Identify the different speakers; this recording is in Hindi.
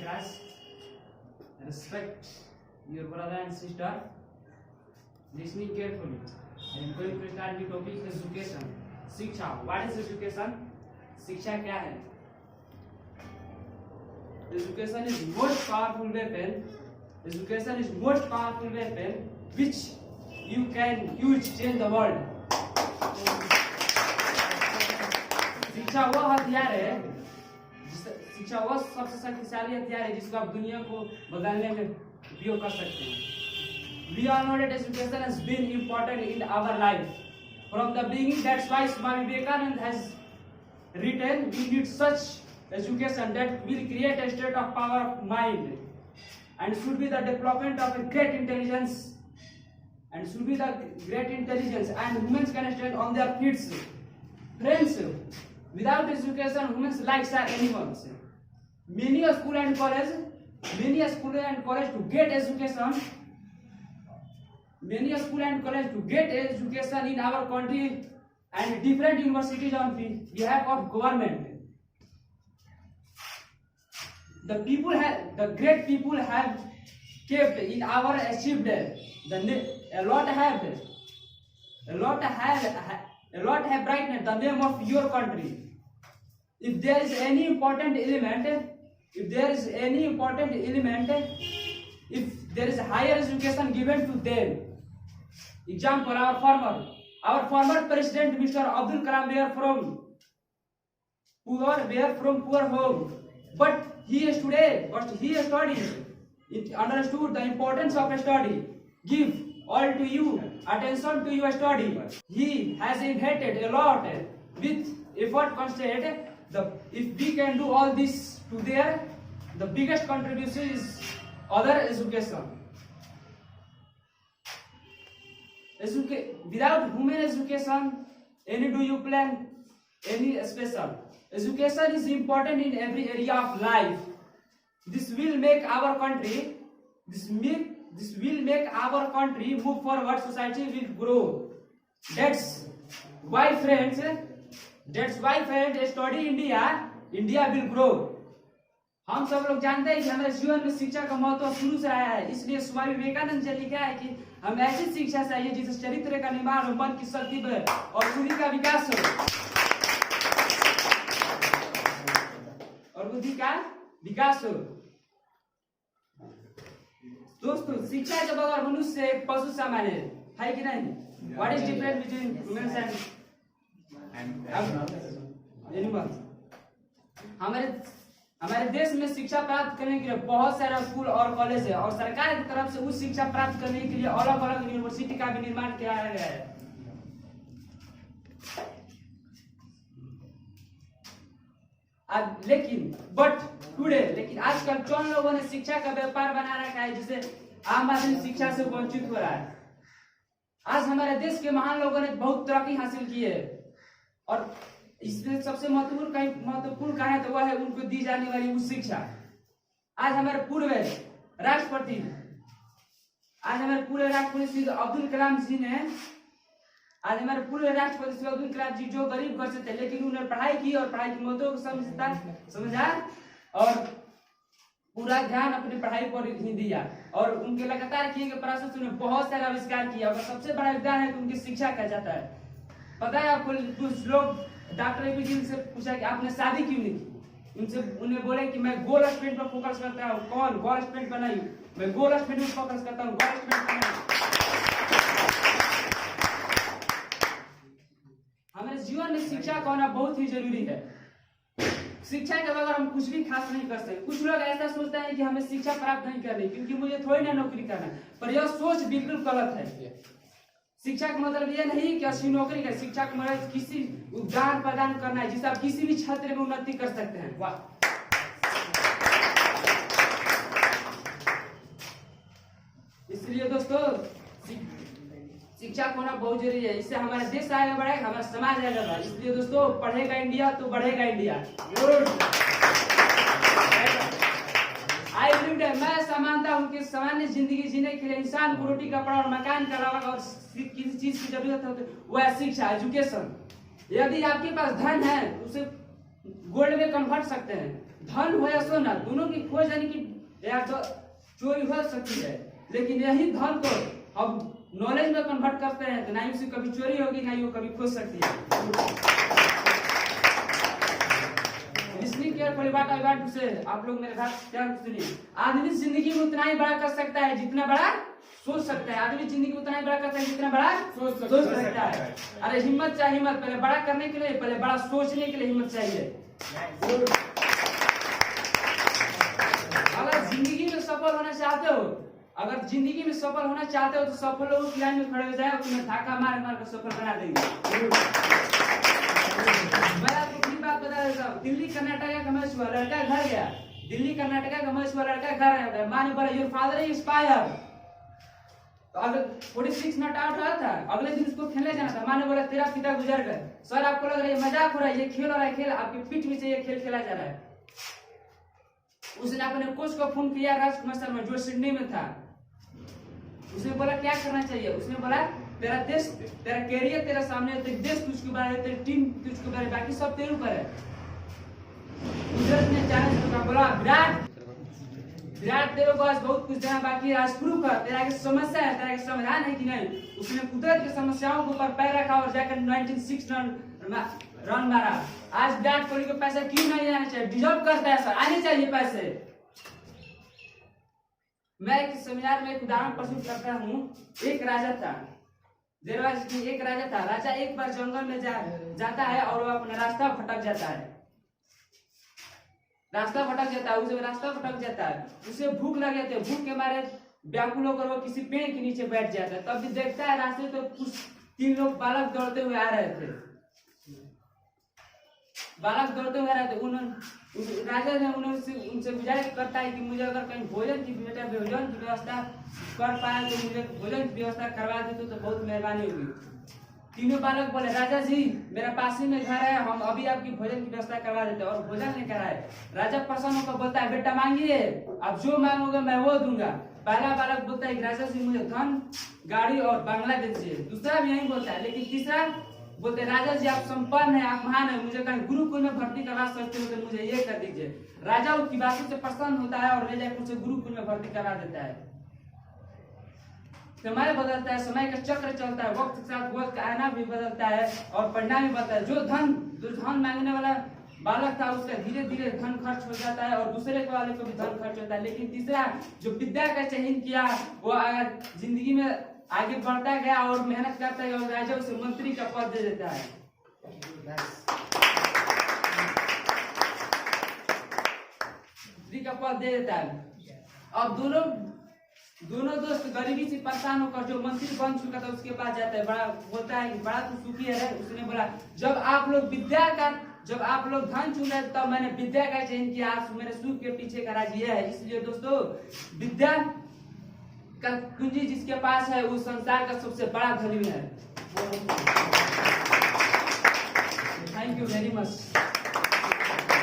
Speaker 1: class. Respect your brother and sister. Listening carefully. I am going to start the topic education. शिक्षा. What is education? शिक्षा क्या है? Education is most powerful weapon. Education is most powerful weapon which you can use to change the world. शिक्षा वो हथियार है, शिक्षा वो सबसे शक्तिशाली हथियार है जिसको आप दुनिया को बदलने में उपयोग कर सकते हैं. We all know that education has been important in our life from the beginning. That's why Swami Vivekananda has written, we need such education that will create a state of power of mind and should be the development of a great intelligence and humans can stand on their feet. Friends, without education, humans lives are animals. Many a school and college to get education. Many a school and college to get education in our country and different universities on behalf of government. The great people have kept in our achieved. A lot have brightened the name of your country. If there is any important element, if there is higher education given to them. Example, our former president Mr. Abdul Kalam were from poor home, but he studied, it understood the importance of a study. Give all to you, attention to your study. He has inherited a lot with effort constant. If we can do all this to there, the biggest contribution is other education. Without human education, do you plan any special? Education is important in every area of life. This will make our country. This will make our country move forward. Society will grow. That's why friends. Study India will grow. हम सब लोग जानते हैं कि हमारे जीवन में शिक्षा का महत्व शुरू से आया है. इसलिए स्वामी विवेकानंद जी ने लिखा है कि हम ऐसी शिक्षा चाहिए जिससे चरित्र का निर्माण हो, मन की शक्ति बढ़े और बुद्धि का विकास हो. दोस्तों, शिक्षा के बगैर मनुष्य एक पशु सामान्य है कि नहीं? What is difference between humans and animals? हमारे देश में शिक्षा प्राप्त करने के लिए बहुत सारे स्कूल और कॉलेज है और सरकार की तरफ से उस शिक्षा प्राप्त करने के लिए अलग अलग यूनिवर्सिटी का भी निर्माण किया गया है. लेकिन आजकल कौन लोगों ने शिक्षा का व्यापार बना रखा है जिसे आम आदमी शिक्षा से वंचित हो रहा है. आज हमारे देश के महान लोगों ने बहुत तरक्की हासिल की है और इसमें सबसे महत्वपूर्ण कहा है तो वह है उनको दी जाने वाली उस शिक्षा. आज हमारे पूर्व राष्ट्रपति श्री अब्दुल कलाम जी जो गरीब घर से थे लेकिन उन्होंने पढ़ाई की और पढ़ाई की महत्व को समझा और पूरा ध्यान अपनी पढ़ाई पर ही दिया और उनके लगातार किए गए प्रयासों से उन्होंने बहुत सारा आविष्कार किया और सबसे बड़ा योगदान है कि उनकी शिक्षा कहा जाता है. पता है आपको, कुछ लोग डॉक्टर एपीजे से पूछा कि आपने शादी क्यों नहीं की. उन्हें बोले कि मैं गोल स्टूडेंट पर फोकस करता हूँ. कौन गोल स्टूडेंट बनाई? मैं गोल स्टूडेंट पर फोकस करता हूँ. गोल स्टूडेंट बनाई. हमारे जीवन में शिक्षा का होना बहुत ही जरूरी है. शिक्षा के बगैर हम कुछ भी खास नहीं कर सकते. कुछ लोग ऐसा सोचते हैं कि हमें शिक्षा प्राप्त नहीं करनी क्योंकि मुझे थोड़ी ना नौकरी करना है, पर यह सोच बिल्कुल गलत है. शिक्षा का मतलब यह नहीं कि अच्छी नौकरी का. शिक्षा का मतलब किसी ज्ञान प्रदान करना है जिससे आप किसी भी क्षेत्र में उन्नति कर सकते हैं. वाह. इसलिए दोस्तों, शिक्षा को होना बहुत जरूरी है. इससे हमारा देश आगे बढ़ेगा, हमारा समाज आगे बढ़ेगा. इसलिए दोस्तों, पढ़ेगा इंडिया तो बढ़ेगा इंडिया. मैं समानता हूँ कि सामान्य जिंदगी जीने के लिए इंसान को रोटी कपड़ा और मकान के अलावा और किसी चीज की जरूरत है वह है शिक्षा, एजुकेशन. यदि आपके पास धन है गोल्ड में कन्वर्ट सकते हैं। धन हो या सोना, दोनों की खोज यानी कि या तो चोरी हो सकती है, लेकिन यही धन को हम नॉलेज में कन्वर्ट करते हैं तो ना ही उसकी कभी चोरी होगी ना ही वो कभी खो सकती है। Listening carefully what I want to say, आप लोग मेरे बात ध्यान से सुनिए। आदमी जिंदगी में उतना ही बड़ा कर सकता है जितना बड़ा सोच सकता है। आदमी जिंदगी में उतना ही बड़ा करता है जितना बड़ा सोच सकता है। अरे हिम्मत चाहिए, हिम्मत पहले बड़ा करने के लिए, पहले बड़ा सोचने के लिए हिम्मत चाहिए। अगर जिंदगी में सफल होना चाहते हो, अगर जिंदगी में सफल होना चाहते हो तो सफल लोगों की लाइन में खड़े हो जाए और तुम्हें धक्का मार मार कर सफल बना देंगे। मैं आपको एक बात बता देता हूँ, दिल्ली कर्नाटक का मैच हुआ, लड़का घर गया। दिल्ली कर्नाटक का मैच हुआ, लड़का घर आया। माँ ने बोला योर फादर इज फायर। तो अगर 46 नॉट आउट हुआ था, अगले दिन उसको खेलने जाना था। माँ ने बोला तेरा पिता गुजर गए। सर आपको लग रहा है मजाक हो रहा है, ये खेल हो रहा है, खेल आपकी पीठ में से ये खेल खेला जा रहा है। उसने अपने कोच को फोन किया, राजकुमार शर्मा जो सिडनी में था। उसने बोला क्या करना चाहिए, उसने बोला तेरा देश, तेरा कैरियर तेरा सामने है, तेरा देश तुझको बारे, तेरी टीम तुझको बारे, बाकी सब तेरे ऊपर है। गुजरात ने चैलेंज किया, बोला विराट तेरे को आज बहुत कुछ देना बाकी है, आज प्रूव कर तेरा की समस्या है, तेरा की समाधान है कि नहीं। उसने कुदरत की समस्याओं के ऊपर पैर रखा और जाकर 96 रन मारा। आज विराट कोहली को पैसे क्यों नहीं आना चाहिए, डिजर्व करता है सर, आने चाहिए पैसे। मैं एक सेमिनार में एक उदाहरण प्रस्तुत करता हूँ। एक राजा था, देरवाज की एक राजा था। राजा एक बार जंगल में जाता है और वो अपना रास्ता भटक जाता है। उसे भूख लग जाती है, भूख के मारे व्याकुल होकर वो किसी पेड़ के नीचे बैठ जाता है। तब भी देखता है रास्ते तो कुछ 3 लोग बालक दौड़ते हुए आ रहे थे। राजा ने उनसे गुजारिश करता है कि मुझे अगर कहीं भोजन की व्यवस्था कर पाए तो मुझे भोजन की व्यवस्था करवा दे तो बहुत मेहरबानी होगी। तीनों बालक बोले राजा जी मेरा पास ही में घर है, हम अभी आपकी भोजन की व्यवस्था करवा देते हैं। और भोजन लेकर आए। राजा प्रसन्न होकर बोलता है बेटा मांगिए, आप जो मांगोगे मैं वो दूंगा। पहला बालक बोलता है राजा जी मुझे धन, गाड़ी और बांग्ला दे दीजिए। दूसरा भी यही बोलता है, लेकिन तीसरा बोलते राजा जी आप संपन्न है, आप महान है, मुझे कहीं गुरुकुल में भर्ती करवा सकते हो तो मुझे ये कर दीजिए। राजा उसकी बातों से प्रसन्न होता है और ले जाकर उसे गुरुकुल में भर्ती करा देता है। समय बदलता है, समय का चक्र चलता है, वक्त के साथ वक्त का आईना भी बदलता है और परिणाम भी बदलता है। जो धन मांगने वाला बालक था उसका धीरे धीरे धन खर्च हो जाता है और दूसरे वाले को भी धन खर्च होता है। लेकिन तीसरा जो विद्या का चयन किया वो अगर जिंदगी में आगे बढ़ता गया और मेहनत करता है और राजा उसे मंत्री का पद दे देता है। मंत्री का पद दे देता है। अब दोनों दोस्त गरीबी से परेशान होकर जो मंत्री बन चुका था उसके पास जाता है। बड़ा बोलता है कि बड़ा तू सुखी है। उसने बोला जब आप लोग धन चुन रहे तब मैंने विद्या का चयन किया, आज मेरे सुख के पीछे का राज यह है। इसलिए दोस्तों विद्या का कुंजी जिसके पास है वो संसार का सबसे बड़ा धनी है। Thank you very much.